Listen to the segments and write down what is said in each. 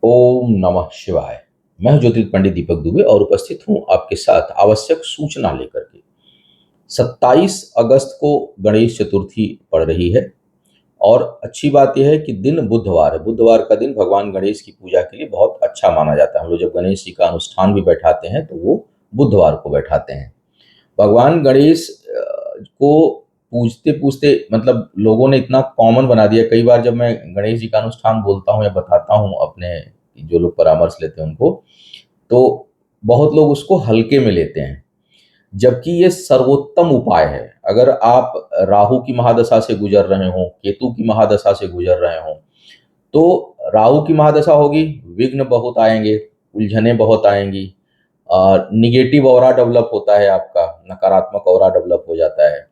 ओम नमः शिवाय। मैं हूं ज्योतिष पंडित दीपक दुबे और उपस्थित हूं आपके साथ आवश्यक सूचना लेकर के। 27 अगस्त को गणेश चतुर्थी पड़ रही है और अच्छी बात यह है कि दिन बुधवार है। बुधवार का दिन भगवान गणेश की पूजा के लिए बहुत अच्छा माना जाता है। हम लोग जब गणेश जी का अनुष्ठान भी बैठाते हैं तो वो बुधवार को बैठाते हैं। भगवान गणेश को पूजते पूजते मतलब लोगों ने इतना कॉमन बना दिया। कई बार जब मैं गणेश जी का अनुष्ठान बोलता हूँ या बताता हूँ अपने जो लोग परामर्श लेते हैं उनको, तो बहुत लोग उसको हल्के में लेते हैं, जबकि ये सर्वोत्तम उपाय है। अगर आप राहु की महादशा से गुजर रहे हो, केतु की महादशा से गुजर रहे हो, तो राहु की महादशा होगी, विघ्न बहुत आएंगे, उलझने बहुत आएंगी, निगेटिव ऑरा डेवलप होता है, आपका नकारात्मक ऑरा डेवलप हो जाता है।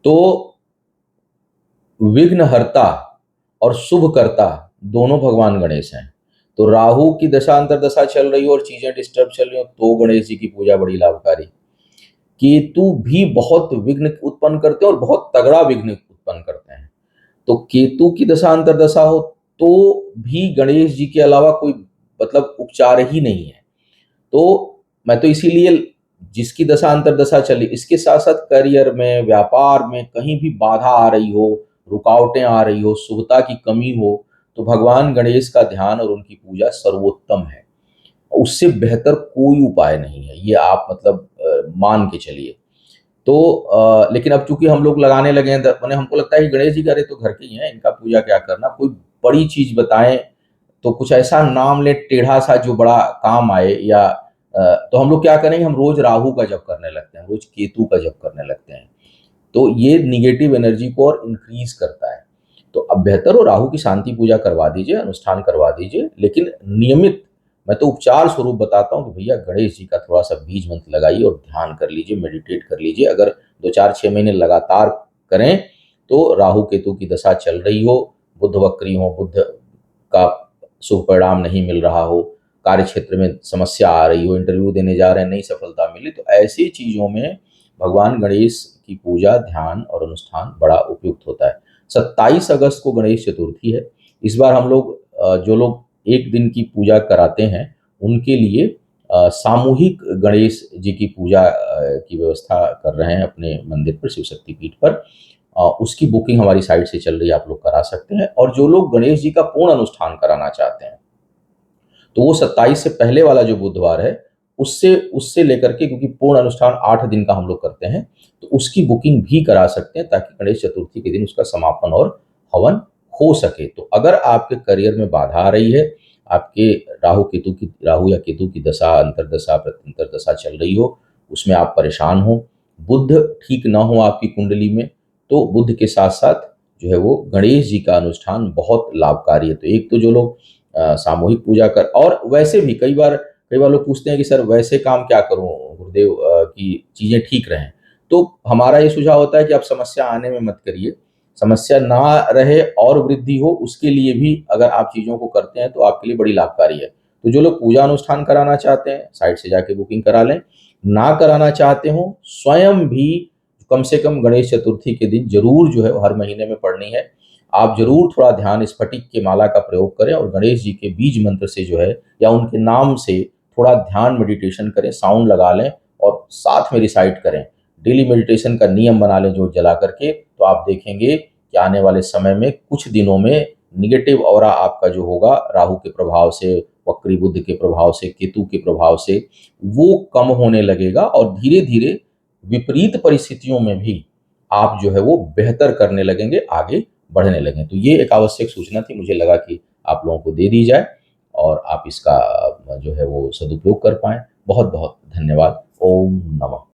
तो विघ्नहर्ता और शुभकर्ता दोनों भगवान गणेश हैं। तो राहु की दशा अंतर्दशा चल रही हो और चीजें डिस्टर्ब चल रही हो तो गणेश जी की पूजा बड़ी लाभकारी। केतु भी बहुत विघ्न उत्पन्न करते हैं और बहुत तगड़ा विघ्न उत्पन्न करते हैं। तो केतु की दशा अंतर्दशा हो तो भी गणेश जी के अलावा कोई मतलब उपचार ही नहीं है। तो मैं तो इसीलिए जिसकी दशा अंतर्दशा चली, इसके साथ साथ करियर में, व्यापार में कहीं भी बाधा आ रही हो, रुकावटें आ रही हो, शुभता की कमी हो, तो भगवान गणेश का ध्यान और उनकी पूजा सर्वोत्तम है। उससे बेहतर कोई उपाय नहीं है, ये आप मतलब मान के चलिए। तो लेकिन अब चूंकि हम लोग लगाने लगे हैं, मैंने हमको लगता है कि गणेश जी का तो घर के ही हैं, इनका पूजा क्या करना। कोई बड़ी चीज बताएं तो कुछ ऐसा नाम ले टेढ़ा सा जो बड़ा काम आए, या तो हम लोग क्या करेंगे, हम रोज राहु का जप करने लगते हैं, रोज केतु का जप करने लगते हैं। तो ये निगेटिव एनर्जी को और इंक्रीज करता है। तो अब बेहतर हो राहु की शांति पूजा करवा दीजिए, अनुष्ठान करवा दीजिए, लेकिन नियमित। मैं तो उपचार स्वरूप बताता हूँ कि भैया गणेश जी का थोड़ा सा बीज मंत्र लगाइए और ध्यान कर लीजिए, मेडिटेट कर लीजिए। अगर 2 4 6 महीने लगातार करें तो राहु केतु की दशा चल रही हो, बुध वक्री हो, बुध का शुभ परिणाम नहीं मिल रहा हो, कार्य क्षेत्र में समस्या आ रही हो, इंटरव्यू देने जा रहे हैं नहीं सफलता मिली, तो ऐसी चीजों में भगवान गणेश की पूजा, ध्यान और अनुष्ठान बड़ा उपयुक्त होता है। 27 अगस्त को गणेश चतुर्थी है। इस बार हम लोग जो लोग एक दिन की पूजा कराते हैं उनके लिए सामूहिक गणेश जी की पूजा की व्यवस्था कर रहे हैं अपने मंदिर पर, शिव शक्ति पीठ पर। उसकी बुकिंग हमारी साइट से चल रही है, आप लोग करा सकते हैं। और जो लोग गणेश जी का पूर्ण अनुष्ठान कराना चाहते हैं तो वो 27 से पहले वाला जो बुधवार है उससे उससे लेकर के, क्योंकि पूर्ण अनुष्ठान 8 दिन का हम लोग करते हैं, तो उसकी बुकिंग भी करा सकते हैं ताकि गणेश चतुर्थी के दिन उसका समापन और हवन हो सके। तो अगर आपके करियर में बाधा आ रही है, आपके राहु या केतु की दशा अंतर्दशा प्रत्यंतरदशा चल रही हो, उसमें आप परेशान हो, बुध ठीक ना हो आपकी कुंडली में, तो बुध के साथ साथ जो है वो गणेश जी का अनुष्ठान बहुत लाभकारी है। तो एक तो जो लोग सामूहिक पूजा कर, और वैसे भी कई बार लोग पूछते हैं कि सर वैसे काम क्या करूं गुरुदेव कि चीजें ठीक रहें। तो हमारा ये सुझाव होता है कि आप समस्या आने में मत करिए, समस्या ना रहे और वृद्धि हो उसके लिए भी अगर आप चीजों को करते हैं तो आपके लिए बड़ी लाभकारी है। तो जो लोग पूजा अनुष्ठान कराना चाहते हैं साइट से जाके बुकिंग करा लें, ना कराना चाहते हो स्वयं भी कम से कम गणेश चतुर्थी के दिन जरूर जो है हर महीने में पढ़नी है। आप जरूर थोड़ा ध्यान स्फटिक के माला का प्रयोग करें और गणेश जी के बीज मंत्र से जो है या उनके नाम से थोड़ा ध्यान मेडिटेशन करें, साउंड लगा लें और साथ में रिसाइट करें। डेली मेडिटेशन का नियम बना लें जोत जला करके, तो आप देखेंगे कि आने वाले समय में कुछ दिनों में निगेटिव ऑरा आपका जो होगा राहु के प्रभाव से, वक्री बुध के प्रभाव से, केतु के प्रभाव से, वो कम होने लगेगा और धीरे धीरे विपरीत परिस्थितियों में भी आप जो है वो बेहतर करने लगेंगे, आगे बढ़ने लगें। तो ये एक आवश्यक सूचना थी, मुझे लगा कि आप लोगों को दे दी जाए और आप इसका जो है वो सदुपयोग कर पाएं। बहुत बहुत धन्यवाद। ओम नमः।